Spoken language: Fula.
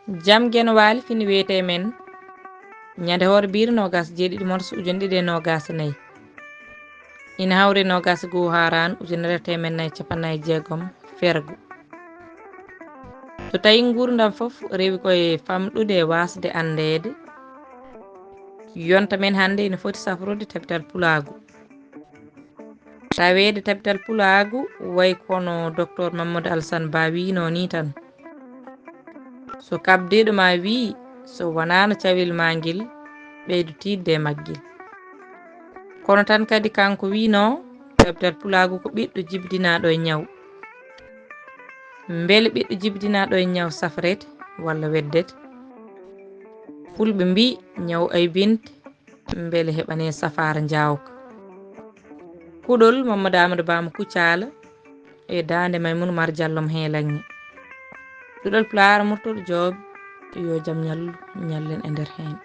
jam gen waali fini wiyete men ñande hoore biir nogas jeeɗiɗi mars ujune ɗiɗi e nogas nayyi ina hawre nogas goo haran ujunere temen nayyi capannayyi jeegom fergo so tawi gurdam foof rewi koye famɗude e wasde andede yonta men hannde ene foti safrude tabital pulagu tawede tabital pulagu way kono docteur Mamadou Alassane Ba wino ni tan so kabdiɗo ma wi so wonano cawil ma guil ɓeydu tidde e maggil kono tan kadi kanko wino tabital pulagu ko ɓiɗɗo jibdinaɗo e ñaw beele ɓiɗɗo jibdinaɗo e ñaw safrete walla weddete fulɓe mbi ñaw aybinte beele heɓane safara jawka kuɗol Mamadou Amadou Ba mo Kucala e dande Maymouna Oumar Diallo mo Heelagni ɗuɗal Pulaar Murtoɗo Diop yo jaam ñallu ñallen e nder hen